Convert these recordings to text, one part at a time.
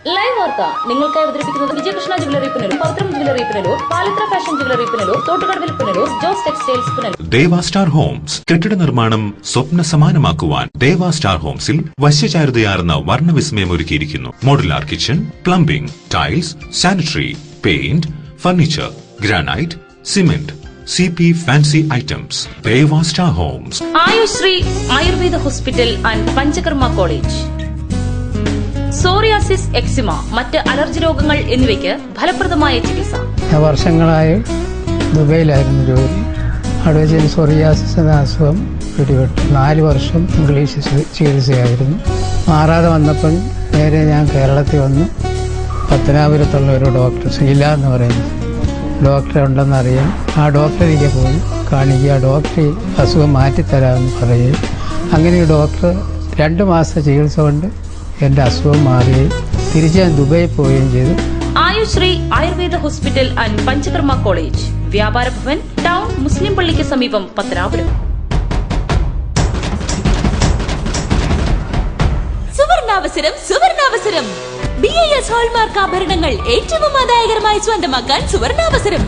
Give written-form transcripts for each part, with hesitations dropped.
Live വാർത്ത നിങ്ങൾക്കായി അവതരിപ്പിക്കുന്നത് Vijayakrishna jewellery Punalur, Pavithram jewellery Punalur, Palithra fashion jewellery Punalur, തോട്ടുകടവിൽ Punalur, Jose textiles Punalur. Deva star homes കെട്ടിട നിർമ്മാണം സ്വപ്ന സമാനമാക്കുവാൻ ദേവ സ്റ്റാർ ഹോംസിൽ വശ്യചാരുതയാർന്ന വർണ്ണവിസ്മയം ഒരുക്കിയിരിക്കുന്നു. Modular kitchen, plumbing, tiles, sanitary, paint, furniture, granite, cement, CP fancy items. Deva star homes. Ayushree Ayurveda hospital and Panchakarma college. Psoriasis, eczema, മറ്റ് അലർജി രോഗങ്ങൾ എന്നിവയ്ക്ക് ഫലപ്രദമായ ചികിത്സ. വർഷങ്ങളായി ദുബൈയിലായിരുന്നു ജോലി. അവിടെ വെച്ച് സോറിയാസിസ് എന്ന അസുഖം പിടിപെട്ടു. 4 വർഷം ഇംഗ്ലീഷ് ചികിത്സയായിരുന്നു. മാറാതെ വന്നപ്പോൾ നേരെ ഞാൻ കേരളത്തിൽ വന്നു. പത്തനാപുരത്തുള്ള ഒരു ഡോക്ടർ, ശീല എന്ന് പറയുന്നത് ഡോക്ടറെ ഉണ്ടെന്നറിയാം. ആ ഡോക്ടറിലേക്ക് പോയി കാണിക്കുക. ഡോക്ടർ അസുഖം മാറ്റിത്തരാമെന്ന് പറയുകയും അങ്ങനെ ഡോക്ടർ 2 മാസത്തെ ചികിത്സ കൊണ്ട് എൻ്റെ അസുഖം മാറുകയും തിരിച്ച് ഞാൻ ദുബായി പോവുകയും ചെയ്തു. Ayushree Ayurveda hospital and Panchakarma college, വ്യാപാര ഭവൻ, ടൗൺ, മുസ്ലിം പള്ളിക്ക് സമീപം, പത്തനാപുരം. സുവർണാവസരം, സുവർണാവസരം! BIS ഹോൾമാർക്ക് ആഭരണങ്ങൾ ഏറ്റവും ആദായകരമായി സ്വന്തമാക്കാൻ സുവർണാവസരം.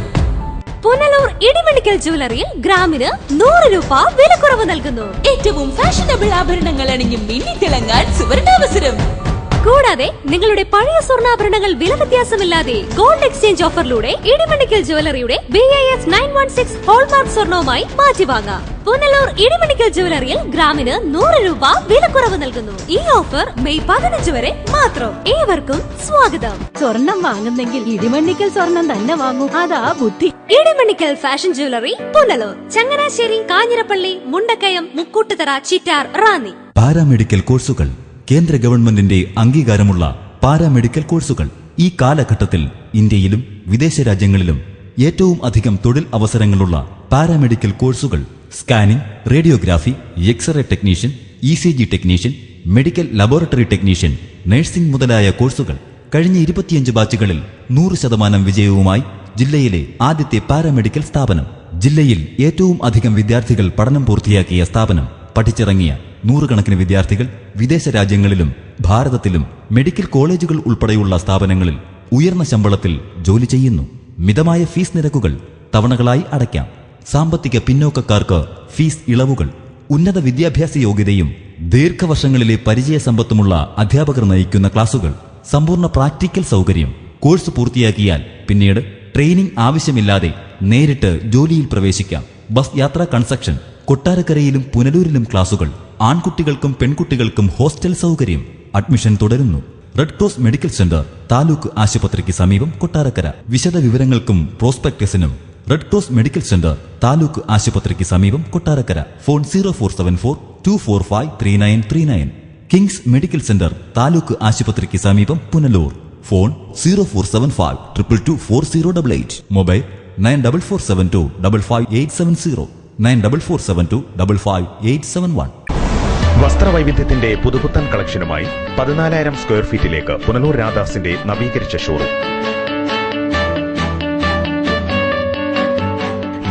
പുനലൂർ ഇടിമണിക്കൽ ജ്വല്ലറിയിൽ ഗ്രാമിന് 100 രൂപ വിലക്കുറവ് നൽകുന്നു. ഏറ്റവും ഫാഷനബിൾ ആഭരണങ്ങൾ അണിഞ്ഞ് മിന്നിത്തിളങ്ങാൻ സുവർണാവസരം. കൂടാതെ നിങ്ങളുടെ പഴയ സ്വർണ്ണാഭരണങ്ങൾ വില വ്യത്യാസമില്ലാതെ ഗോൾഡ് എക്സ്ചേഞ്ച് ഓഫറിലൂടെ ഇടിമണിക്കൽ ജ്വല്ലറിയുടെ BIS 916 ഹോൾമാർക്ക് സ്വർണവുമായി മാറ്റി വാങ്ങാം. പുനലൂർ ഇടിമണിക്കൽ ജ്വല്ലറിയിൽ ഗ്രാമിന് 100 രൂപ വിലക്കുറവ് നൽകുന്നു. ഈ ഓഫർ മെയ് 15 വരെ മാത്രം. ഏവർക്കും സ്വാഗതം. സ്വർണം വാങ്ങുന്നെങ്കിൽ ഇടിമണിക്കൽ സ്വർണം തന്നെ വാങ്ങൂ, അതാ ബുദ്ധി. Idimannickal fashion jewellery, Punalur, Changanassery, Kanjirappally, Mundakayam, Mukkoottuthara, Chittar, Ranni. Paramedical കോഴ്സുകൾ. കേന്ദ്ര ഗവൺമെന്റിന്റെ അംഗീകാരമുള്ള പാരാമെഡിക്കൽ കോഴ്സുകൾ. ഈ കാലഘട്ടത്തിൽ ഇന്ത്യയിലും വിദേശ രാജ്യങ്ങളിലും ഏറ്റവും അധികം തൊഴിൽ അവസരങ്ങളുള്ള പാരാമെഡിക്കൽ കോഴ്സുകൾ. Scanning, radiography, x-ray technician, ECG technician, medical laboratory technician, nursing മുതലായ കോഴ്സുകൾ. കഴിഞ്ഞ 25 ബാച്ചുകളിൽ 100% വിജയവുമായി ജില്ലയിലെ ആദ്യത്തെ പാരാമെഡിക്കൽ സ്ഥാപനം. ജില്ലയിൽ ഏറ്റവും അധികം വിദ്യാർത്ഥികൾ പഠനം പൂർത്തിയാക്കിയ സ്ഥാപനം. പഠിച്ചിറങ്ങിയ 100 കണക്കിന് വിദ്യാർത്ഥികൾ വിദേശ രാജ്യങ്ങളിലും ഭാരതത്തിലും മെഡിക്കൽ കോളേജുകൾ ഉൾപ്പെടെയുള്ള സ്ഥാപനങ്ങളിൽ ഉയർന്ന ശമ്പളത്തിൽ ജോലി ചെയ്യുന്നു. മിതമായ ഫീസ് നിരക്കുകൾ തവണകളായി അടയ്ക്കാം. സാമ്പത്തിക പിന്നോക്കക്കാർക്ക് ഫീസ് ഇളവുകൾ. ഉന്നത വിദ്യാഭ്യാസ യോഗ്യതയും ദീർഘവർഷങ്ങളിലെ പരിചയസമ്പത്തുമുള്ള അധ്യാപകർ നയിക്കുന്ന ക്ലാസുകൾ. സമ്പൂർണ്ണ പ്രാക്ടിക്കൽ സൗകര്യം. കോഴ്സ് പൂർത്തിയാക്കിയാൽ പിന്നീട് ട്രെയിനിംഗ് ആവശ്യമില്ലാതെ നേരിട്ട് ജോലിയിൽ പ്രവേശിക്കാം. ബസ് യാത്രാ കൺസെഷൻ. കൊട്ടാരക്കരയിലും പുനലൂരിലും ക്ലാസുകൾ. ആൺകുട്ടികൾക്കും പെൺകുട്ടികൾക്കും ഹോസ്റ്റൽ സൗകര്യം. അഡ്മിഷൻ തുടരുന്നു. Red cross medical centre, taluk ആശുപത്രിക്ക് സമീപം, കൊട്ടാരക്കര. വിശദ വിവരങ്ങൾക്കും പ്രോസ്പെക്ടസിനും red cross medical centre, taluk ആശുപത്രിക്ക് സമീപം, Kottarakkara. Phone 0474 245 3939. Kings medical centre, taluk ആശുപത്രിക്ക് സമീപം, പുനലൂർ. ഫോൺ 0475 222 4088. മൊബൈൽ 9447 255 870, 9447 255 871. വസ്ത്രവൈവിധ്യത്തിന്റെ പുതുപുത്തൻ കളക്ഷനുമായി 14,000 സ്ക്വയർ ഫീറ്റിലേക്ക് പുനലൂർ രാധാസിന്റെ നവീകരിച്ച showroom.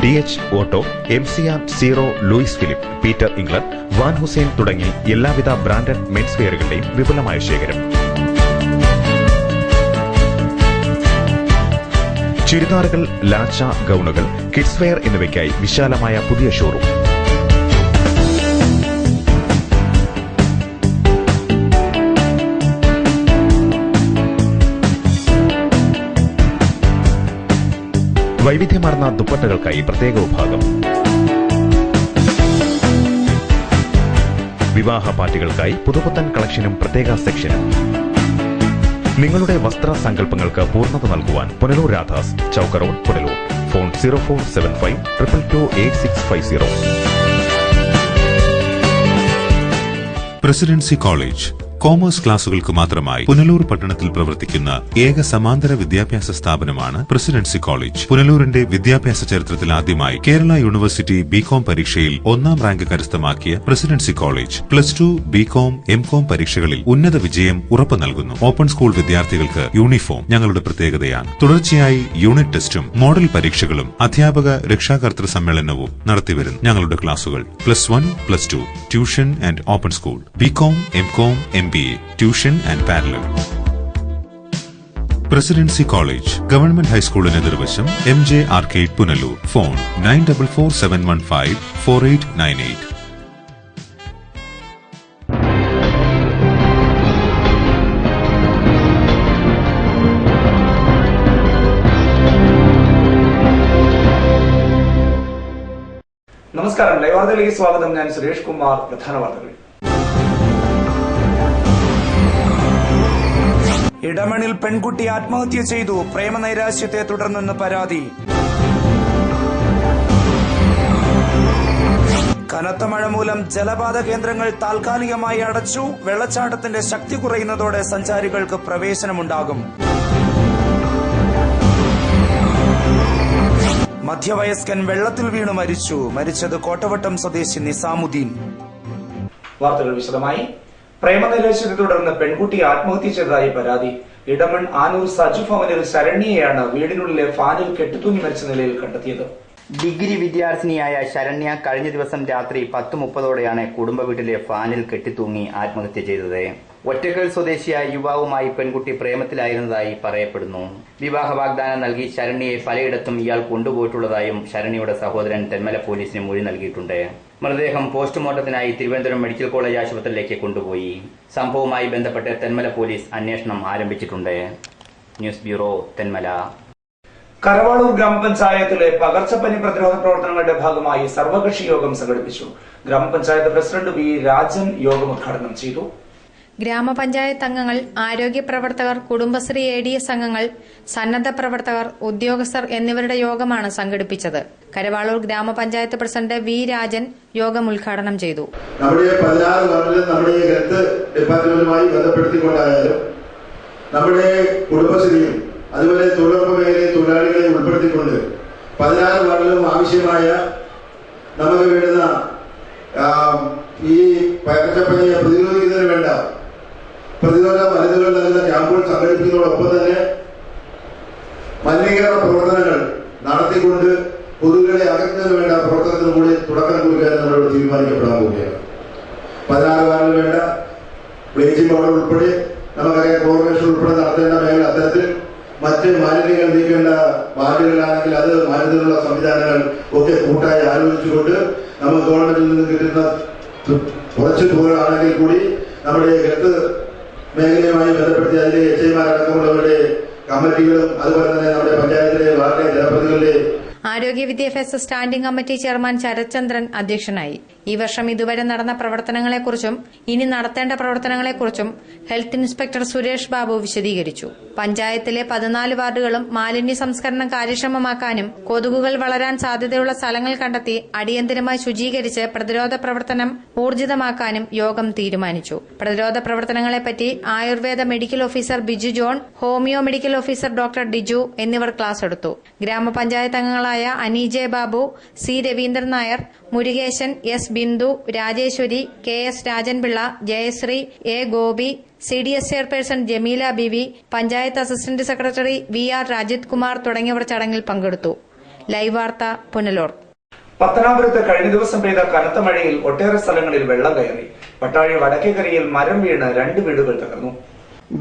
DH auto, MCR, Zero, Louis Philippe, Peter England, Van Heusen തുടങ്ങി എല്ലാവിധ ബ്രാൻഡഡ് മെൻസ് വെയറുകളുടെയും വിപുലമായ ശേഖരം. ചുരിദാറുകൾ, ലാച്ച, ഗൌണുകൾ, കിഡ്സ് വെയർ എന്നിവയ്ക്കായി വിശാലമായ പുതിയ ഷോറൂം. വൈവിധ്യമാർന്ന ദുപ്പട്ടകൾക്കായി പ്രത്യേക വിഭാഗം. വിവാഹ പാർട്ടികൾക്കായി പുതുപുത്തൻ കളക്ഷനും പ്രത്യേക സെക്ഷനും. നിങ്ങളുടെ വസ്ത്ര സങ്കല്പങ്ങൾക്ക് പൂർണ്ണത നൽകുവാൻ Punalur Radhas, Chowka road, Punalur. Phone 0475 222 8650. Presidency college commerce ക്ലാസുകൾക്ക് മാത്രമായി പുനലൂർ പട്ടണത്തിൽ പ്രവർത്തിക്കുന്ന ഏക സമാന്തര വിദ്യാഭ്യാസ സ്ഥാപനമാണ് പ്രസിഡൻസി കോളേജ്. പുനലൂരിന്റെ വിദ്യാഭ്യാസ ചരിത്രത്തിൽ ആദ്യമായി കേരള യൂണിവേഴ്സിറ്റി BCom പരീക്ഷയിൽ 1ാം റാങ്ക് കരസ്ഥമാക്കിയ പ്രസിഡൻസി കോളേജ് +2, BCom, MCom പരീക്ഷകളിൽ ഉന്നത വിജയം ഉറപ്പു നൽകുന്നു. ഓപ്പൺ സ്കൂൾ വിദ്യാർത്ഥികൾക്ക് യൂണിഫോം ഞങ്ങളുടെ പ്രത്യേകതയാണ്. തുടർച്ചയായി യൂണിറ്റ് ടെസ്റ്റും മോഡൽ പരീക്ഷകളും അധ്യാപക രക്ഷാകർതൃ സമ്മേളനവും നടത്തിവരുന്നു. ഞങ്ങളുടെ ക്ലാസുകൾ +1, +2, tuition and open school, BCom, MCom, MBA, tuition and parallel. Presidency college government ഹൈസ്കൂളിന് എതിർവശം MJ ആർക്കേഡ് പുനലൂർ. ഫോൺ 9447154898. നമസ്കാരം. ലൈവ് വാർത്തകളിലേക്ക് സ്വാഗതം. ഞാൻ സുരേഷ് കുമാർ. പ്രധാന വാർത്തകൾ. ഇടമണിൽ പെൺകുട്ടി ആത്മഹത്യ ചെയ്തു. പ്രേമനൈരാശ്യത്തെ തുടർന്നെന്ന് പരാതി. കനത്ത മഴ മൂലം ജലപാത കേന്ദ്രങ്ങൾ താൽക്കാലികമായി അടച്ചു. വെള്ളച്ചാട്ടത്തിന്റെ ശക്തി കുറയുന്നതോടെ സഞ്ചാരികൾക്ക് പ്രവേശനമുണ്ടാകും. മധ്യവയസ്കൻ വെള്ളത്തിൽ വീണു മരിച്ചത് കോട്ടവട്ടം സ്വദേശി നിസാമുദ്ദീൻ. വാർത്തകൾ വിശദമായി. പ്രേമനൈരാശ്യത്തെ തുടർന്ന് പെൺകുട്ടി ആത്മഹത്യ ചെയ്തതായി പരാതി. ഇടമൺ ആനൂർ സജു ഭവനിൽ ശരണ്യയാണ് വീടിനുള്ളിലെ ഫാനിൽ കെട്ടിത്തൂങ്ങി മരിച്ച നിലയിൽ കണ്ടെത്തിയത്. ഡിഗ്രി വിദ്യാർത്ഥിനിയായ ശരണ്യ കഴിഞ്ഞ ദിവസം രാത്രി 10:30ഓടെയാണ് കുടുംബ വീട്ടിലെ ഫാനിൽ കെട്ടിത്തൂങ്ങി ആത്മഹത്യ ചെയ്തത്. ഒറ്റക്കൽ സ്വദേശിയായ യുവാവുമായി പെൺകുട്ടി പ്രേമത്തിലായിരുന്നതായി പറയപ്പെടുന്നു. വിവാഹ വാഗ്ദാനം നൽകി ശരണ്യയെ പലയിടത്തും ഇയാൾ കൊണ്ടുപോയിട്ടുള്ളതായും ശരണ്യയുടെ സഹോദരൻ തെന്മല പോലീസിന് മൊഴി നൽകിയിട്ടുണ്ട്. മൃതദേഹം പോസ്റ്റ്മോർട്ടത്തിനായി തിരുവനന്തപുരം മെഡിക്കൽ കോളേജ് ആശുപത്രിയിലേക്ക് കൊണ്ടുപോയി. സംഭവവുമായി ബന്ധപ്പെട്ട് തെന്മല പോലീസ് അന്വേഷണം ആരംഭിച്ചിട്ടുണ്ട്. News bureau, Thenmala. കരവാളൂർ ഗ്രാമപഞ്ചായത്തിലെ പകർച്ചപ്പനി പ്രതിരോധ പ്രവർത്തനങ്ങളുടെ ഭാഗമായി സർവകക്ഷി യോഗം സംഘടിപ്പിച്ചു. ഗ്രാമപഞ്ചായത്ത് പ്രസിഡന്റ് വി രാജൻ യോഗം ഉദ്ഘാടനം ചെയ്തു. ഗ്രാമപഞ്ചായത്ത് അംഗങ്ങൾ, ആരോഗ്യ പ്രവർത്തകർ, കുടുംബശ്രീ ADS അംഗങ്ങൾ, സന്നദ്ധ പ്രവർത്തകർ, ഉദ്യോഗസ്ഥർ എന്നിവരുടെ യോഗമാണ് സംഘടിപ്പിച്ചത്. കരവാളൂർ ഗ്രാമപഞ്ചായത്ത് പ്രസിഡന്റ് വി രാജൻ യോഗം ഉദ്ഘാടനം ചെയ്തു. നമ്മുടെ 16 വാർഡിലും നമ്മുടെ ഹെൽത്ത് ഡിപ്പാർട്ട്മെന്റുമായി ബന്ധപ്പെടുത്തിക്കൊണ്ടായാലും നമ്മുടെ കുടുംബശ്രീയും അതുപോലെ തൊഴിലുറപ്പ് മേഖലയെ തൊഴിലാളികളെ ഉൾപ്പെടുത്തിക്കൊണ്ട് 16 വാർഡിലും ആവശ്യമായ നമുക്ക് വേണ്ടുന്ന ഈ പകർച്ചപ്പനിയെ പ്രതിരോധിക്കുന്നതിന് വേണ്ട പ്രതിരോധ മരുന്നുകൾ നൽകുന്ന ക്യാമ്പുകൾ സംഘടിപ്പിക്കുന്നതോടൊപ്പം തന്നെ മലിനീകരണ പ്രവർത്തനങ്ങൾ നടത്തിക്കൊണ്ട് കൊതുകുകളെ അകറ്റുന്നതിന് വേണ്ട പ്രവർത്തനത്തിന് കൂടി തുടക്കം കുറിക്കാൻ നമ്മളോട് തീരുമാനിക്കപ്പെടാൻ പോവുകയാണ്. 16 വാർഡിൽ വേണ്ട ബ്ലീച്ചിങ് പൗഡർ ഉൾപ്പെടെ നമുക്കറിയാം ക്ലോറിനേഷൻ ഉൾപ്പെടെ നടത്തേണ്ട മേഖല അത്തരത്തിൽ മറ്റ് മാലിന്യങ്ങൾ നീക്കേണ്ട വാർഡുകളാണെങ്കിൽ അത് മാറ്റുന്നതിനുള്ള സംവിധാനങ്ങൾ ഒക്കെ കൂട്ടായി ആലോചിച്ചുകൊണ്ട് നമുക്ക് ഗവൺമെന്റിൽ നിന്ന് കിട്ടുന്ന കുറച്ച് തുകകളാണെങ്കിൽ കൂടി നമ്മുടെ ഹെൽത്ത് മേഖലയുമായി ബന്ധപ്പെടുത്തി അതിലെ HIമാർ അടക്കമുള്ളവരുടെ കമ്മിറ്റികളും അതുപോലെ തന്നെ നമ്മുടെ പഞ്ചായത്തിലെ വാർഡിലെ ജനപ്രതിനിധികളുടെ ആരോഗ്യ വിദ്യാഭ്യാസ സ്റ്റാൻഡിംഗ് കമ്മിറ്റി ചെയർമാൻ ശരത്ചന്ദ്രൻ അധ്യക്ഷനായി. ഈ വർഷം ഇതുവരെ നടന്ന പ്രവർത്തനങ്ങളെക്കുറിച്ചും ഇനി നടത്തേണ്ട പ്രവർത്തനങ്ങളെക്കുറിച്ചും ഹെൽത്ത് ഇൻസ്പെക്ടർ സുരേഷ് ബാബു വിശദീകരിച്ചു. പഞ്ചായത്തിലെ 14 വാർഡുകളും മാലിന്യ സംസ്കരണം കാര്യക്ഷമമാക്കാനും കൊതുകുകൾ വളരാൻ സാധ്യതയുള്ള സ്ഥലങ്ങൾ കണ്ടെത്തി അടിയന്തരമായി ശുചീകരിച്ച് പ്രതിരോധ പ്രവർത്തനം ഊർജിതമാക്കാനും യോഗം തീരുമാനിച്ചു. പ്രതിരോധ പ്രവർത്തനങ്ങളെപ്പറ്റി Ayurveda medical officer Biju John, homeo medical officer doctor Diju എന്നിവർ ക്ലാസ് എടുത്തു. ഗ്രാമപഞ്ചായത്ത് അംഗങ്ങളായ Ani J Babu, C Raveendran Nair, Murukesan, S Bindu, Rajeswari, KS Rajanpillai, Jayasree, A Gopi, CDS chairperson Jameela Beevi, panchayat assistant secretary VR Rajith Kumar തുടങ്ങിയവർ ചടങ്ങിൽ പങ്കെടുത്തു. ലൈവ് വാർത്ത, പുനലൂർ. പത്തനാപുരത്ത് കഴിഞ്ഞ ദിവസം പെയ്ത കനത്ത മഴയിൽ ഒട്ടേറെ സ്ഥലങ്ങളിൽ വെള്ളം കയറി. പട്ടാഴി വടക്കേക്കരയിൽ മരം വീണ് 2 വീടുകൾ തകർന്നു.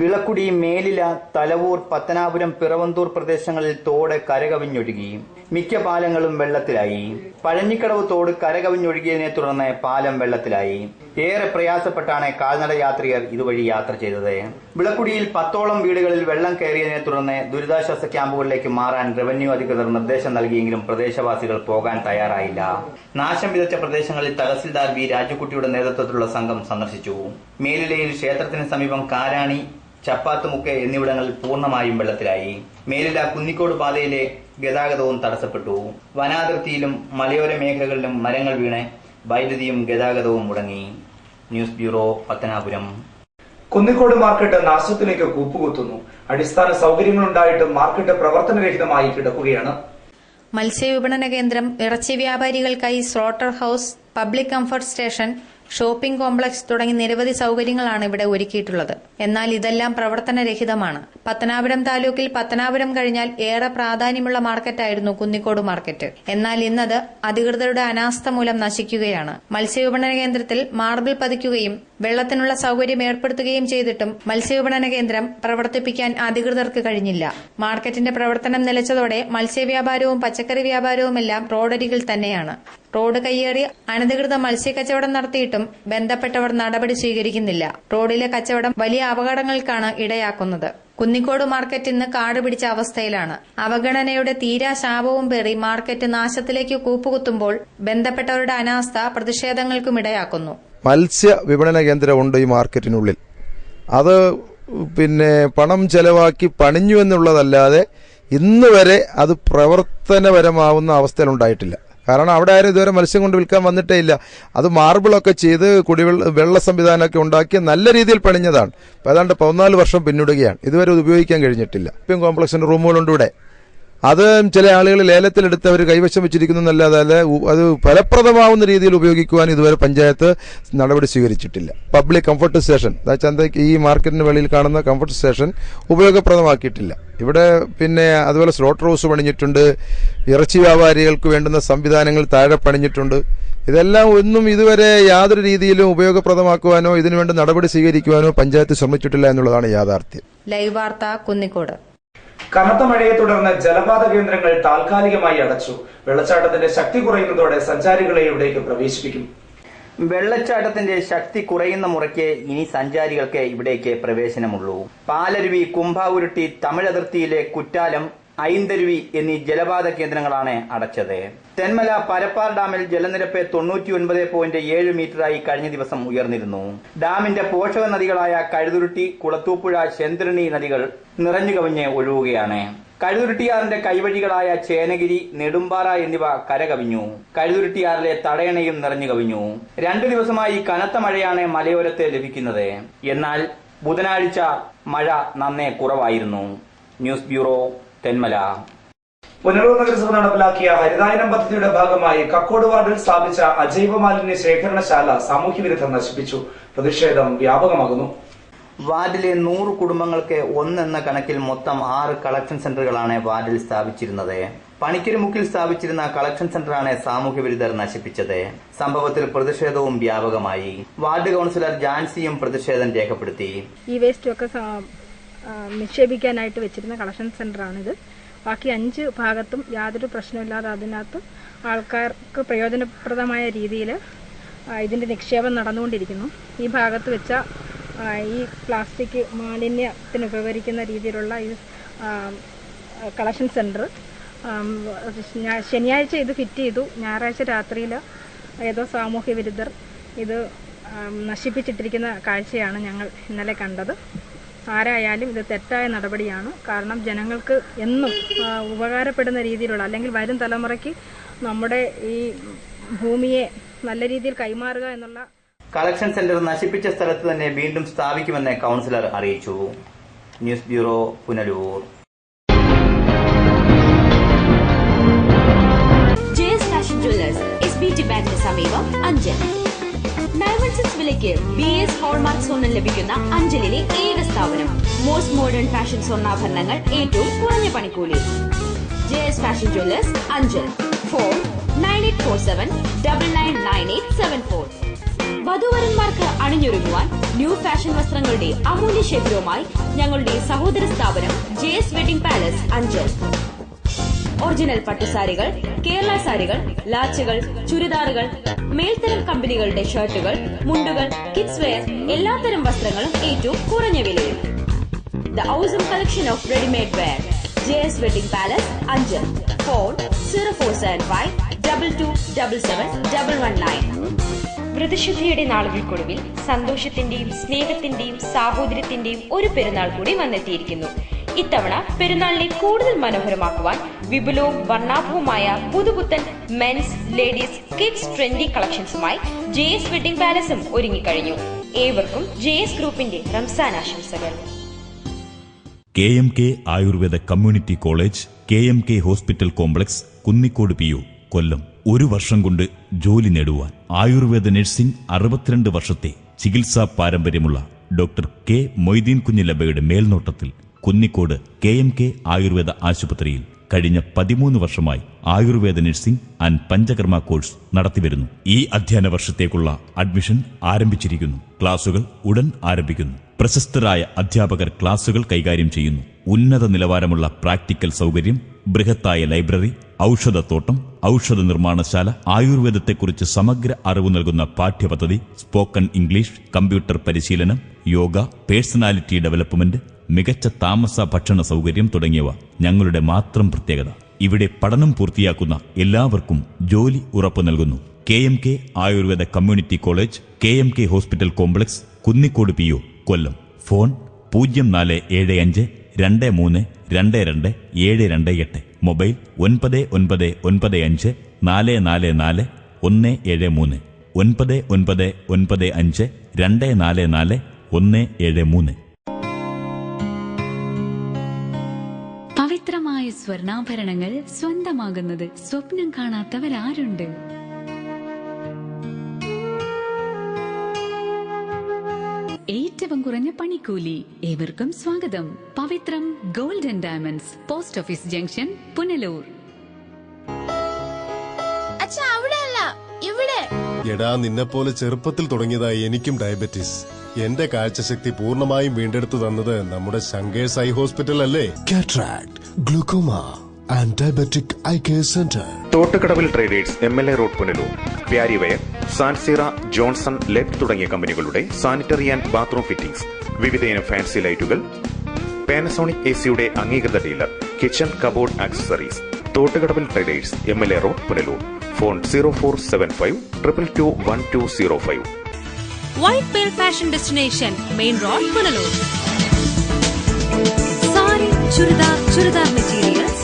വിളക്കുടി, മേലില, തലവൂർ, പത്തനാപുരം, പിറവന്തൂർ പ്രദേശങ്ങളിൽ തോട് കരകവിഞ്ഞൊഴുകി. മിക്ക പാലങ്ങളും വെള്ളത്തിലായി. പഴഞ്ഞിക്കടവ് തോട് കരകവിഞ്ഞൊഴുകിയതിനെ തുടർന്ന് പാലം വെള്ളത്തിലായി. ഏറെ പ്രയാസപ്പെട്ടാണ് കാൽനട യാത്രികർ ഇതുവഴി യാത്ര ചെയ്തത്. വിളക്കുടിയിൽ 10ഓളം വീടുകളിൽ വെള്ളം കയറിയതിനെ തുടർന്ന് ദുരിതാശ്വാസ ക്യാമ്പുകളിലേക്ക് മാറാൻ റവന്യൂ അധികൃതർ നിർദ്ദേശം നൽകിയെങ്കിലും പ്രദേശവാസികൾ പോകാൻ തയ്യാറായില്ല. നാശം വിതച്ച പ്രദേശങ്ങളിൽ തഹസിൽദാർ വി രാജുക്കുട്ടിയുടെ നേതൃത്വത്തിലുള്ള സംഘം സന്ദർശിച്ചു. മേലിലയിൽ ക്ഷേത്രത്തിന് സമീപം കാരാണി, ചപ്പാത്തുമുക്ക് എന്നിവിടങ്ങളിൽ പൂർണ്ണമായും വെള്ളത്തിലായി. മേലില കുന്നിക്കോട് പാതയിലെ ഗതാഗതവും തടസ്സപ്പെട്ടു. വനാതിർത്തിയിലും മലയോര മേഖലകളിലും മരങ്ങൾ വീണ് വൈദ്യുതിയും ഗതാഗതവും മുടങ്ങി. News bureau, Pathanapuram. Kunnicode market നാശത്തിലേക്ക് കൂപ്പുകുത്തുന്നു. അടിസ്ഥാന സൗകര്യങ്ങളുണ്ടായിട്ടും മാർക്കറ്റ് പ്രവർത്തനരഹിതമായി കിടക്കുകയാണ്. മത്സ്യവിപണന കേന്ദ്രം, ഇറച്ചി വ്യാപാരികൾക്കായി slaughter house, public comfort station, shopping complex തുടങ്ങി നിരവധി സൌകര്യങ്ങളാണ് ഇവിടെ ഒരുക്കിയിട്ടുള്ളത്. എന്നാൽ ഇതെല്ലാം പ്രവർത്തനരഹിതമാണ്. പത്തനാപുരം താലൂക്കിൽ പത്തനാപുരം കഴിഞ്ഞാൽ ഏറെ പ്രാധാന്യമുള്ള മാർക്കറ്റായിരുന്നു കുന്നിക്കോട് മാർക്കറ്റ്. എന്നാൽ ഇന്നത് അധികൃതരുടെ അനാസ്ഥ മൂലം നശിക്കുകയാണ്. മത്സ്യവിപണന കേന്ദ്രത്തിൽ മാർബിൾ പതിക്കുകയും വെള്ളത്തിനുള്ള സൌകര്യം ഏർപ്പെടുത്തുകയും ചെയ്തിട്ടും മത്സ്യവിപണന കേന്ദ്രം പ്രവർത്തിപ്പിക്കാൻ അധികൃതർക്ക് കഴിഞ്ഞില്ല. മാർക്കറ്റിന്റെ പ്രവർത്തനം നിലച്ചതോടെ മത്സ്യവ്യാപാരവും പച്ചക്കറി വ്യാപാരവുമെല്ലാം റോഡരികിൽ തന്നെയാണ്. റോഡ് കയ്യേറി അനധികൃത മത്സ്യക്കച്ചവടം നടത്തിയിട്ടും ബന്ധപ്പെട്ടവർ നടപടി സ്വീകരിക്കുന്നില്ല. റോഡിലെ കച്ചവടം വലിയ അപകടങ്ങൾക്കാണ് ഇടയാക്കുന്നത്. കുന്നിക്കോട് മാർക്കറ്റ് ഇന്ന് കാട് പിടിച്ച അവസ്ഥയിലാണ്. അവഗണനയുടെ തീരാ ശാപവും പേറി മാർക്കറ്റ് നാശത്തിലേക്ക് കൂപ്പുകുത്തുമ്പോൾ ബന്ധപ്പെട്ടവരുടെ അനാസ്ഥ പ്രതിഷേധങ്ങൾക്കും ഇടയാക്കുന്നു. മത്സ്യ വിപണന കേന്ദ്രമുണ്ട് ഈ മാർക്കറ്റിനുള്ളിൽ. അത് പണം ചെലവാക്കി പണിഞ്ഞു എന്നുള്ളതല്ലാതെ ഇന്ന് വരെ അത് പ്രവർത്തനപരമാവുന്ന അവസ്ഥയിലുണ്ടായിട്ടില്ല. കാരണം അവിടെ ആരും ഇതുവരെ മത്സ്യം കൊണ്ട് വിൽക്കാൻ വന്നിട്ടേ ഇല്ല. അത് മാർബിളൊക്കെ ചെയ്ത് വെള്ള സംവിധാനമൊക്കെ ഉണ്ടാക്കി നല്ല രീതിയിൽ പണിഞ്ഞതാണ്. ഏതാണ്ട് 14 വർഷം പിന്നിടുകയാണ്. ഇതുവരെ ഇത് ഉപയോഗിക്കാൻ കഴിഞ്ഞിട്ടില്ല. ഷോപ്പിംഗ് കോംപ്ലക്സിന്റെ റൂമുകളുണ്ട് ഇവിടെ. അത് ചില ആളുകൾ ലേലത്തിലെടുത്ത് അവർ കൈവശം വെച്ചിരിക്കുന്നതല്ലാതെ അത് ഫലപ്രദമാവുന്ന രീതിയിൽ ഉപയോഗിക്കുവാൻ ഇതുവരെ പഞ്ചായത്ത് നടപടി സ്വീകരിച്ചിട്ടില്ല. പബ്ലിക് കംഫർട്ട് സ്റ്റേഷൻ, ചന്തയ്ക്ക് ഈ മാർക്കറ്റിന് വെളിയിൽ കാണുന്ന കംഫർട്ട് സ്റ്റേഷൻ ഉപയോഗപ്രദമാക്കിയിട്ടില്ല. ഇവിടെ അതുപോലെ സ്ലോട്ടർ ഹൗസ് പണിഞ്ഞിട്ടുണ്ട്. ഇറച്ചി വ്യാപാരികൾക്ക് വേണ്ടുന്ന സംവിധാനങ്ങൾ താഴെ പണിഞ്ഞിട്ടുണ്ട്. ഇതെല്ലാം ഒന്നും ഇതുവരെ യാതൊരു രീതിയിലും ഉപയോഗപ്രദമാക്കുവാനോ ഇതിനുവേണ്ടി നടപടി സ്വീകരിക്കുവാനോ പഞ്ചായത്ത് ശ്രമിച്ചിട്ടില്ല എന്നുള്ളതാണ് യാഥാർത്ഥ്യം. ലൈവ് വാർത്ത, കുന്നിക്കോട്. കനത്ത മഴയെ തുടർന്ന് ജലപാത കേന്ദ്രങ്ങൾ താൽക്കാലികമായി അടച്ചു. വെള്ളച്ചാട്ടത്തിന്റെ ശക്തി കുറയുന്നതോടെ സഞ്ചാരികളെ ഇവിടേക്ക് പ്രവേശിപ്പിക്കും. വെള്ളച്ചാട്ടത്തിന്റെ ശക്തി കുറയുന്ന മുറയ്ക്ക് ഇനി സഞ്ചാരികൾക്ക് ഇവിടേക്ക് പ്രവേശനമുള്ളൂ. പാലരുവി, കുംഭാവുരുട്ടി, തമിഴ് അതിർത്തിയിലെ കുറ്റാലം, ഐന്തരുവി എന്നീ ജലപാത കേന്ദ്രങ്ങളാണ് അടച്ചത്. തെന്മല പരപ്പാർ ഡാമിൽ ജലനിരപ്പ് 99.7 മീറ്ററായി കഴിഞ്ഞ ദിവസം ഉയർന്നിരുന്നു. ഡാമിന്റെ പോഷക നദികളായ കഴുതുരുട്ടി, കുളത്തൂപ്പുഴ, ശെന്തൃണി നദികൾ നിറഞ്ഞു കവിഞ്ഞ് ഒഴുകുകയാണ്. കഴുതുരുട്ടിയാറിന്റെ കൈവഴികളായ ചേനഗിരി, നെടുമ്പാറ എന്നിവ കരകവിഞ്ഞു. കഴുതുരുട്ടിയാറിലെ തടയണയും നിറഞ്ഞു കവിഞ്ഞു. 2 ദിവസമായി കനത്ത മഴയാണ് മലയോരത്ത് ലഭിക്കുന്നത്. എന്നാൽ ബുധനാഴ്ച മഴ നന്നേ കുറവായിരുന്നു. News bureau, Thenmala. പുനലൂർ നഗരസഭ നടപ്പിലാക്കിയ ഹരിതായനം പദ്ധതിയുടെ ഭാഗമായി കക്കോട് വാർഡിൽ സ്ഥാപിച്ച അജൈവ മാലിന്യ ശേഖരണശാല സാമൂഹ്യവിരുദ്ധർ നശിപ്പിച്ചു. പ്രതിഷേധം വ്യാപകമാകുന്നു. വാർഡിലെ 100 കുടുംബങ്ങൾക്ക് 1 എന്ന കണക്കിൽ മൊത്തം 6 കളക്ഷൻ സെന്ററുകളാണ് വാർഡിൽ സ്ഥാപിച്ചിരുന്നത്. പണിക്കരുമുക്കിൽ സ്ഥാപിച്ചിരുന്ന കളക്ഷൻ സെന്ററാണ് സാമൂഹ്യവിരുദ്ധർ നശിപ്പിച്ചത്. സംഭവത്തിൽ പ്രതിഷേധവും വ്യാപകമായി. വാർഡ് കൌൺസിലർ ജാൻസിയും പ്രതിഷേധം രേഖപ്പെടുത്തി. ഈ വേസ്റ്റ് ഒക്കെ നിക്ഷേപിക്കാനായിട്ട് വെച്ചിരുന്ന കളക്ഷൻ സെന്ററാണിത്. ബാക്കി 5 ഭാഗത്തും യാതൊരു പ്രശ്നമില്ലാതെ അതിനകത്ത് ആൾക്കാർക്ക് പ്രയോജനപ്രദമായ രീതിയിൽ ഇതിന്റെ നിക്ഷേപം നടന്നുകൊണ്ടിരിക്കുന്നു. ഈ ഭാഗത്ത് വെച്ച ഈ പ്ലാസ്റ്റിക് മാലിന്യത്തിന് ഉപകരിക്കുന്ന രീതിയിലുള്ള ഈ കളക്ഷൻ സെന്റർ ശനിയാഴ്ച ഇത് ഫിറ്റ് ചെയ്തു. ഞായറാഴ്ച രാത്രിയിൽ ഏതോ സാമൂഹ്യ വിരുദ്ധർ ഇത് നശിപ്പിച്ചിട്ടിരിക്കുന്ന കാഴ്ചയാണ് ഞങ്ങൾ ഇന്നലെ കണ്ടത്. ആരായാലും ഇത് തെറ്റായ നടപടിയാണ്. കാരണം ജനങ്ങൾക്ക് എന്നും ഉപകാരപ്പെടുന്ന രീതിയിലുള്ള, അല്ലെങ്കിൽ വരും തലമുറയ്ക്ക് നമ്മുടെ ഈ ഭൂമിയെ നല്ല രീതിയിൽ കൈമാറുക എന്നുള്ള. കളക്ഷൻ സെന്റർ നശിപ്പിച്ച സ്ഥലത്ത് തന്നെ വീണ്ടും സ്ഥാപിക്കുമെന്ന് കൌൺസിലർ അറിയിച്ചു. News bureau, Punalur. JS fashion Jewellers SBT ബാങ്കിന് സമീപം, അഞ്ചൽ. 916 വിലയ്ക്ക് BS ഹോൾമാർക്ക് സ്വർണ്ണം ലഭിക്കുന്ന അഞ്ചലിലെ ഏക സ്ഥാപനം. മോസ്റ്റ് മോഡേൺ ഫാഷൻ സ്വർണ്ണാഭരണങ്ങൾ ഏറ്റവും കുറഞ്ഞ പണിക്കൂലി. JS fashion jewellers, Anchal. Phone 9847999874. വധുവരന്മാർക്ക് അണിഞ്ഞൊരുങ്ങുവാൻ ന്യൂ ഫാഷൻ വസ്ത്രങ്ങളുടെ അമൂല്യ ശേഖരവുമായി ഞങ്ങളുടെ സഹോദര സ്ഥാപനം JS wedding palace, Anchal. Original പട്ടുസാരികൾ, കേരള സാരികൾ, ലാച്ചുകൾ, ചുരിദാറുകൾ, മേൽത്തരം കമ്പനികളുടെ ഷർട്ടുകൾ, മുണ്ടുകൾ, കിഡ്സ് വെയർ, എല്ലാത്തരം വസ്ത്രങ്ങളും ഏറ്റവും കുറഞ്ഞ വിലയിൽ. The awesome collection of ready-made wear. JS wedding palace, Anchal. Phone 0475227719. വ്രതശുദ്ധിയുടെ നാളുകൾക്കൊടുവിൽ സന്തോഷത്തിന്റെയും സ്നേഹത്തിന്റെയും സാഹോദര്യത്തിന്റെയും ഒരു പെരുന്നാൾ കൂടി വന്നെത്തിയിരിക്കുന്നു. ഇത്തവണ പെരുന്നാളിനെ കൂടുതൽ മനോഹരമാക്കുവാൻ വിപുലവും വർണ്ണാഭവുമായ പുതുപുത്തൻ മെൻസ്, ലേഡീസ്, കിഡ്സ് ട്രെൻഡി കളക്ഷൻസുമായി JS വെഡിംഗ് പാലസും ഒരുങ്ങിക്കഴിഞ്ഞു. ഏവർക്കും JS ഗ്രൂപ്പിന്റെ റംസാൻ ആശംസകൾ. KMK Ayurveda community college, KMK hospital complex, Kunnicode PU, Kollam. 1 വർഷം കൊണ്ട് ജോലി നേടുവാൻ ആയുർവേദ നഴ്സിംഗ് 62 വർഷത്തെ ചികിത്സാ പാരമ്പര്യമുള്ള ഡോക്ടർ K. മൊയ്തീൻ കുഞ്ഞ് ലബയുടെ മേൽനോട്ടത്തിൽ കുന്നിക്കോട് KMK ആയുർവേദ ആശുപത്രിയിൽ കഴിഞ്ഞ 13 വർഷമായി Ayurveda nursing and Panchakarma course നടത്തിവരുന്നു. ഈ അധ്യയന വർഷത്തേക്കുള്ള അഡ്മിഷൻ ആരംഭിച്ചിരിക്കുന്നു. ക്ലാസുകൾ ഉടൻ ആരംഭിക്കുന്നു. പ്രശസ്തരായ അധ്യാപകർ ക്ലാസുകൾ കൈകാര്യം ചെയ്യുന്നു. ഉന്നത നിലവാരമുള്ള പ്രാക്ടിക്കൽ സൗകര്യം, ബൃഹത്തായ ലൈബ്രറി, ഔഷധത്തോട്ടം, ഔഷധ നിർമ്മാണശാല, ആയുർവേദത്തെക്കുറിച്ച് സമഗ്ര അറിവ് നൽകുന്ന പാഠ്യപദ്ധതി, സ്പോക്കൺ ഇംഗ്ലീഷ്, കമ്പ്യൂട്ടർ പരിശീലനം, യോഗ, പേഴ്സണാലിറ്റി ഡെവലപ്മെന്റ്, മികച്ച താമസ ഭക്ഷണ സൗകര്യം തുടങ്ങിയവ ഞങ്ങളുടെ മാത്രം പ്രത്യേകത. ഇവിടെ പഠനം പൂർത്തിയാക്കുന്ന എല്ലാവർക്കും ജോലി ഉറപ്പു നൽകുന്നു. KMK Ayurveda community college, KMK hospital complex, Kunnicode PO, കൊല്ലം. ഫോൺ 0492322728. മൊബൈൽ 9995444173 9995244173. പവിത്രമായ സ്വർണ്ണാഭരണങ്ങൾ സ്വന്തമാകുന്നത് സ്വപ്നം കാണാത്തവരാരുണ്ട്? ഏറ്റവും കുറഞ്ഞ പണിക്കൂലി. ഏവർക്കും സ്വാഗതം. Pavithram gold and diamonds, post office junction, Punalur. എടാ, നിന്നെപ്പോലെ ചെറുപ്പത്തിൽ തുടങ്ങിയതായി എനിക്കും ഡയബറ്റീസ്. എന്റെ കാഴ്ചശക്തി പൂർണ്ണമായും വീണ്ടെടുത്തു തന്നത് നമ്മുടെ ശങ്കേഴ്സ് ഐ ഹോസ്പിറ്റൽ അല്ലേ? Cataract, glaucoma and diabetic eye care centre. Thottukadavil traders, MLA road, Punalur. Parryware, സാൻസീറ, ജോൺസൺ, ലെബ് തുടങ്ങിയ കമ്പനികളുടെ സാനിറ്ററി ആൻഡ് ബാത്റൂം ഫിറ്റിംഗ്സ്, വിവിധയിനം ഫാൻസി ലൈറ്റുകൾ, പാനസോണിക് AC-യുടെ അംഗീകൃത dealer, kitchen cupboard accessories. Thottukadavil traders, MLA road, Punalur. Phone 0475221205. White pearl fashion destination, main road, Punalur. Sari, churidar materials,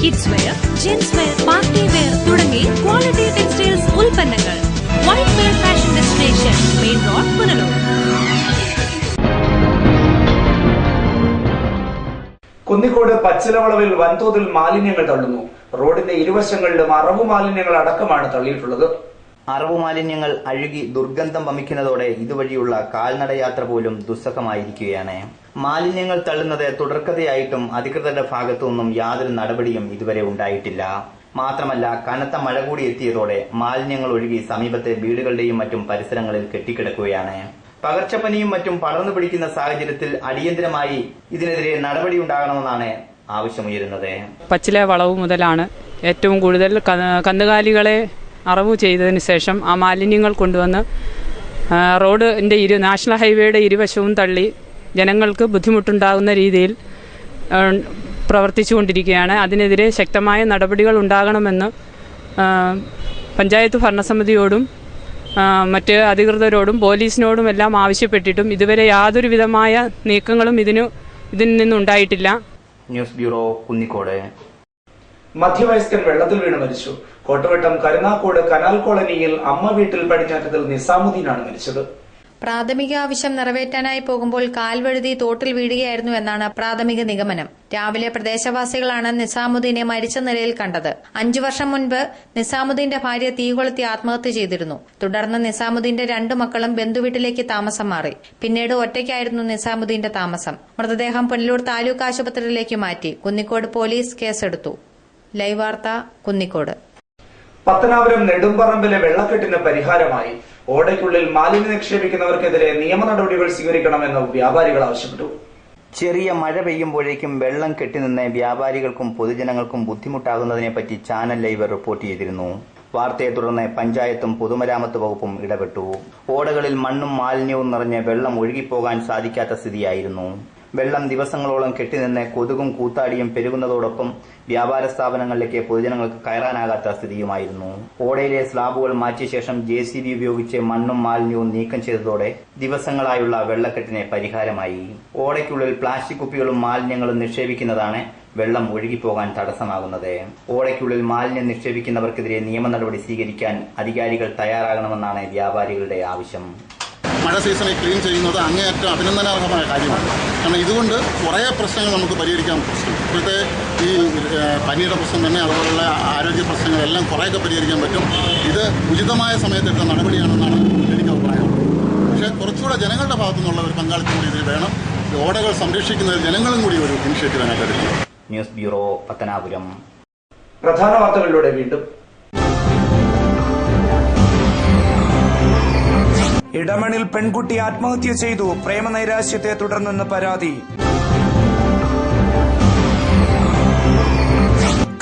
kids wear, gents wear, party wear തുടങ്ങി quality textiles ഉൽപ്പന്നങ്ങൾ. White pearl fashion destination, main road, Punalur. Kunnicode പച്ചിലവളവിൽ വൻതോതിൽ മാലിന്യങ്ങൾ തള്ളുന്നു. റോഡിന്റെ ഇരുവശങ്ങളിലും അറവു മാലിന്യങ്ങൾ അടക്കമാണ് തള്ളിയിട്ടുള്ളത്. അറവു മാലിന്യങ്ങൾ അഴുകി ദുർഗന്ധം വമിക്കുന്നതോടെ ഇതുവഴിയുള്ള കാൽനടയാത്ര പോലും ദുസ്സഹമായിരിക്കുകയാണ്. മാലിന്യങ്ങൾ തള്ളുന്നത് തുടർക്കഥയായിട്ടും അധികൃതരുടെ ഭാഗത്തുനിന്നും യാതൊരു നടപടിയും ഇതുവരെ ഉണ്ടായിട്ടില്ല. മാത്രമല്ല, കനത്ത മഴ കൂടി എത്തിയതോടെ മാലിന്യങ്ങൾ ഒഴുകി സമീപത്തെ വീടുകളുടെയും മറ്റും പരിസരങ്ങളിൽ കെട്ടിക്കിടക്കുകയാണ്. പകർച്ചപ്പനിയും മറ്റും പടർന്നു പിടിക്കുന്ന സാഹചര്യത്തിൽ അടിയന്തരമായി ഇതിനെതിരെ നടപടി ഉണ്ടാകണമെന്നാണ് ആവശ്യമുയരുന്നത്. പച്ചില വളവ് മുതലാണ് ഏറ്റവും കൂടുതൽ കന്നുകാലികളെ അറവ് ചെയ്തതിന് ശേഷം ആ മാലിന്യങ്ങൾ കൊണ്ടുവന്ന് റോഡിൻ്റെ നാഷണൽ ഹൈവേയുടെ ഇരുവശവും തള്ളി ജനങ്ങൾക്ക് ബുദ്ധിമുട്ടുണ്ടാകുന്ന രീതിയിൽ പ്രവർത്തിച്ചുകൊണ്ടിരിക്കുകയാണ്. അതിനെതിരെ ശക്തമായ നടപടികൾ ഉണ്ടാകണമെന്ന് പഞ്ചായത്ത് ഭരണസമിതിയോടും മറ്റ് അധികൃതരോടും പോലീസിനോടും എല്ലാം ആവശ്യപ്പെട്ടിട്ടും ഇതുവരെ യാതൊരു വിധമായ നീക്കങ്ങളും ഇതിൽ നിന്നുണ്ടായിട്ടില്ല. News bureau, Kunnicode. മധ്യവയസ്കൻ വെള്ളത്തിൽ വീണ് മരിച്ചു. കോട്ടവട്ടം കരുനാക്കോട് കനാൽ കോളനിയിൽ അമ്മ വീട്ടിൽ പടിഞ്ഞാറ്റത്തിൽ നിസാമുദ്ദീനാണ് മരിച്ചത്. പ്രാഥമിക ആവശ്യം നിറവേറ്റാനായി പോകുമ്പോൾ കാൽവഴുതി തോട്ടിൽ വീഴുകയായിരുന്നു എന്നാണ് പ്രാഥമിക നിഗമനം. രാവിലെ പ്രദേശവാസികളാണ് നിസാമുദ്ദീനെ മരിച്ച നിലയിൽ കണ്ടത്. 5 വർഷം മുൻപ് നിസാമുദ്ദീന്റെ ഭാര്യ തീ കൊളുത്തി ആത്മഹത്യ ചെയ്തിരുന്നു. തുടർന്ന് നിസാമുദ്ദീന്റെ 2 മക്കളും ബന്ധുവീട്ടിലേക്ക് താമസം മാറി. പിന്നീട് ഒറ്റയ്ക്കായിരുന്നു നിസാമുദ്ദീന്റെ താമസം. മൃതദേഹം പുനലൂർ താലൂക്ക് ആശുപത്രിയിലേക്ക് മാറ്റി. കുന്നിക്കോട് പോലീസ് കേസെടുത്തു. ലൈവ് വാർത്ത, കുന്നിക്കോട്. പത്തനാപുരം നെടുമ്പറമ്പിലെ വെള്ളക്കെട്ടിന് പരിഹാരമായി ഓടയ്ക്കുള്ളിൽ മാലിന്യം നിക്ഷേപിക്കുന്നവർക്കെതിരെ നിയമ നടപടികൾ സ്വീകരിക്കണമെന്ന് വ്യാപാരികൾ ആവശ്യപ്പെട്ടു. ചെറിയ മഴ പെയ്യുമ്പോഴേക്കും വെള്ളം കെട്ടിനിന്ന് വ്യാപാരികൾക്കും പൊതുജനങ്ങൾക്കും ബുദ്ധിമുട്ടാകുന്നതിനെപ്പറ്റി ചാനൽ ലൈവ് റിപ്പോർട്ട് ചെയ്തിരുന്നു. വാർത്തയെ തുടർന്ന് പഞ്ചായത്തും പൊതുമരാമത്ത് വകുപ്പും ഇടപെട്ടു. ഓടകളിൽ മണ്ണും മാലിന്യവും നിറഞ്ഞ് വെള്ളം ഒഴുകിപ്പോകാൻ സാധിക്കാത്ത സ്ഥിതിയായിരുന്നു. വെള്ളം ദിവസങ്ങളോളം കെട്ടിനിന്ന് കൊതുകും കൂത്താടിയും പെരുകുന്നതോടൊപ്പം വ്യാപാര സ്ഥാപനങ്ങളിലേക്ക് പൊതുജനങ്ങൾക്ക് കയറാനാകാത്ത സ്ഥിതിയുമായിരുന്നു. ഓടയിലെ സ്ലാബുകൾ മാറ്റിയ ശേഷം JCB ഉപയോഗിച്ച് മണ്ണും മാലിന്യവും നീക്കം ചെയ്തതോടെ ദിവസങ്ങളായുള്ള വെള്ളക്കെട്ടിന് പരിഹാരമായി. ഓടയ്ക്കുള്ളിൽ പ്ലാസ്റ്റിക് കുപ്പികളും മാലിന്യങ്ങളും നിക്ഷേപിക്കുന്നതാണ് വെള്ളം ഒഴുകിപ്പോകാൻ തടസ്സമാകുന്നത്. ഓടയ്ക്കുള്ളിൽ മാലിന്യം നിക്ഷേപിക്കുന്നവർക്കെതിരെ നിയമ നടപടി സ്വീകരിക്കാൻ അധികാരികൾ തയ്യാറാകണമെന്നാണ് വ്യാപാരികളുടെ ആവശ്യം. മഴ സീസണിൽ ക്ലീൻ ചെയ്യുന്നത് അങ്ങേയറ്റം അഭിനന്ദനാർഹമായ കാര്യമാണ്. കാരണം ഇതുകൊണ്ട് കുറേ പ്രശ്നങ്ങൾ നമുക്ക് പരിഹരിക്കാൻ പറ്റും. ഇപ്പോഴത്തെ ഈ പനിയുടെ പ്രശ്നം തന്നെ അതുപോലുള്ള ആരോഗ്യ പ്രശ്നങ്ങളെല്ലാം കുറേയൊക്കെ പരിഹരിക്കാൻ പറ്റും. ഇത് ഉചിതമായ സമയത്തെടുത്ത നടപടിയാണെന്നാണ് എനിക്ക് അഭിപ്രായമുള്ളത്. പക്ഷേ കുറച്ചുകൂടെ ജനങ്ങളുടെ ഭാഗത്തു നിന്നുള്ള ഒരു പങ്കാളിത്തം കൂടി ഇതിൽ വേണം. ഓടകൾ സംരക്ഷിക്കുന്നതിൽ ജനങ്ങളും കൂടി ഒരു ഇനിഷ്യേറ്റീവ് അതിനകത്ത് എടുക്കും. News bureau, Pathanapuram. പ്രധാന വാർത്തകളിലൂടെ വീണ്ടും. ഇടമണിൽ പെൺകുട്ടി ആത്മഹത്യ ചെയ്തു. പ്രേമനൈരാശ്യത്തെ തുടർന്നെന്ന് പരാതി.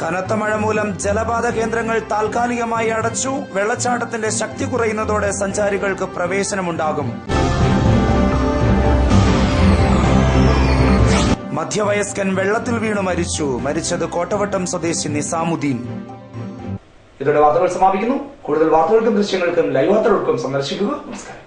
കനത്ത മഴ മൂലം ജലപാത കേന്ദ്രങ്ങൾ താൽക്കാലികമായി അടച്ചു. വെള്ളച്ചാട്ടത്തിന്റെ ശക്തി കുറയുന്നതോടെ സഞ്ചാരികൾക്ക് പ്രവേശനമുണ്ടാകും. മധ്യവയസ്കൻ വെള്ളത്തിൽ വീണു മരിച്ചു. മരിച്ചത് കോട്ടവട്ടം സ്വദേശി നിസാമുദ്ദീൻ. ഇതോടെ വാർത്തകൾ സമാപിക്കുന്നു. കൂടുതൽ വാർത്തകൾക്കും ദൃശ്യങ്ങൾക്കും ലൈവ് വാർത്തകൾക്കും സന്ദർശിക്കുക. നമസ്കാരം.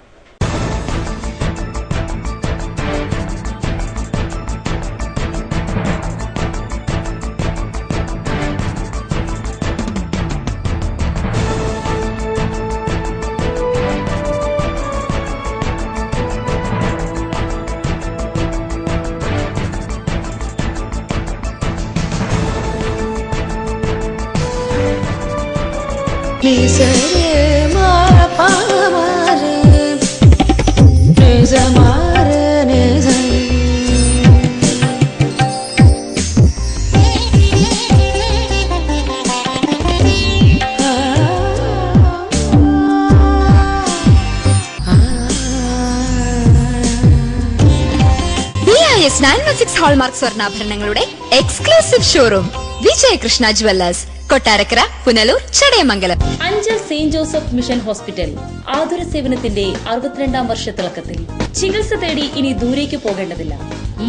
BIS 916 ഹോൾമാർക്ക് സ്വർണ്ണാഭരണങ്ങളുടെ exclusive showroom Vijayakrishna jewellers, Kottarakkara, Punalur, Chadayamangalam. Anchal saint Joseph mission hospital ആതുര സേവനത്തിന്റെ 62ാം വർഷത്തിളക്കത്തിൽ. ചികിത്സ തേടി ഇനി ദൂരേക്ക് പോകേണ്ടതില്ല.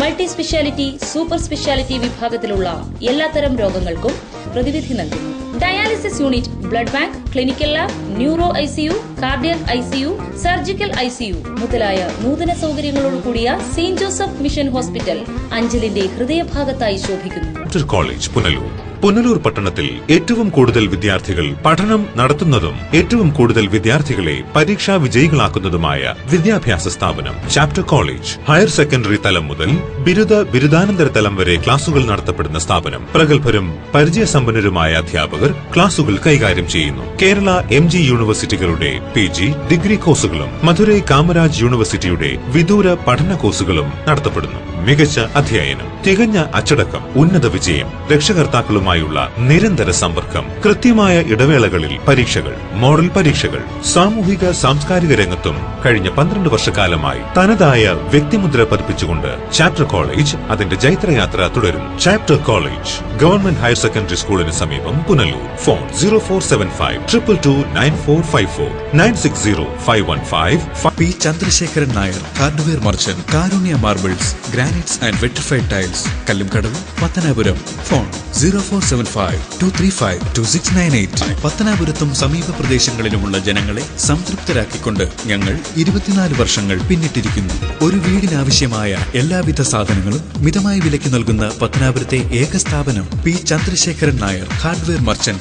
മൾട്ടി സ്പെഷ്യാലിറ്റി, സൂപ്പർ സ്പെഷ്യാലിറ്റി വിഭാഗത്തിലുള്ള എല്ലാത്തരം രോഗങ്ങൾക്കും പ്രതിവിധി നൽകുന്നു. Dialysis unit, blood bank, clinical lab, neuro ICU, cardiac ICU, surgical ICU മുതലായ നൂതന സൗകര്യങ്ങളോടുകൂടിയ സെയിന്റ് ജോസഫ് മിഷൻ ഹോസ്പിറ്റൽ അഞ്ചലിന്റെ ഹൃദയഭാഗത്തായി ശോഭിക്കുന്നു. കോളേജ് പുനലൂർ. പുനലൂർ പട്ടണത്തിൽ ഏറ്റവും കൂടുതൽ വിദ്യാർത്ഥികൾ പഠനം നടത്തുന്നതും ഏറ്റവും കൂടുതൽ വിദ്യാർത്ഥികളെ പരീക്ഷാ വിജയികളാക്കുന്നതുമായ വിദ്യാഭ്യാസ സ്ഥാപനം ചാപ്റ്റർ കോളേജ്. ഹയർ സെക്കൻഡറി തലം മുതൽ ബിരുദാനന്തര തലം വരെ ക്ലാസുകൾ നടത്തപ്പെടുന്ന സ്ഥാപനം. പ്രഗത്ഭരും പരിചയസമ്പന്നരുമായ അധ്യാപകർ ക്ലാസുകൾ കൈകാര്യം ചെയ്യുന്നു. കേരള MG യൂണിവേഴ്സിറ്റികളുടെ PG, ഡിഗ്രി കോഴ്സുകളും മധുരൈ കാമരാജ് യൂണിവേഴ്സിറ്റിയുടെ വിദൂര പഠന കോഴ്സുകളും നടത്തപ്പെടുന്നു. മികച്ച അധ്യയനം, തികഞ്ഞ അച്ചടക്കം, ഉന്നത വിജയം, രക്ഷകർത്താക്കളുമായുള്ള നിരന്തര സമ്പർക്കം, കൃത്യമായ ഇടവേളകളിൽ പരീക്ഷകൾ, മോഡൽ പരീക്ഷകൾ. സാമൂഹിക സാംസ്കാരിക രംഗത്തും കഴിഞ്ഞ 12 വർഷക്കാലമായി തനതായ വ്യക്തിമുദ്ര പതിപ്പിച്ചുകൊണ്ട് ചാപ്റ്റർ കോളേജ് അതിന്റെ ജൈത്രയാത്ര തുടരുന്നു. Chapter college government higher secondary സ്കൂളിന് സമീപം, Punalur. Phone 0475 222 9454 960 515. P Chandrasekharan Nair, hardware merchant, Karunya marbles, granites and vitrified tiles, Kallumkadavu, Pathanapuram. Phone 0475 235 2698. പത്തനാപുരത്തും സമീപ പ്രദേശങ്ങളിലുമുള്ള ജനങ്ങളെ സംതൃപ്തരാക്കിക്കൊണ്ട് ഞങ്ങൾ 24 വർഷങ്ങൾ പിന്നിട്ടിരിക്കുന്നു. ഒരു വീടിനാവശ്യമായ എല്ലാവിധ സാധനങ്ങളും മിതമായ വിലയ്ക്ക് നൽകുന്ന പത്തനാപുരത്തെ ഏക സ്ഥാപനം P Chandrasekharan Nair, hardware merchant,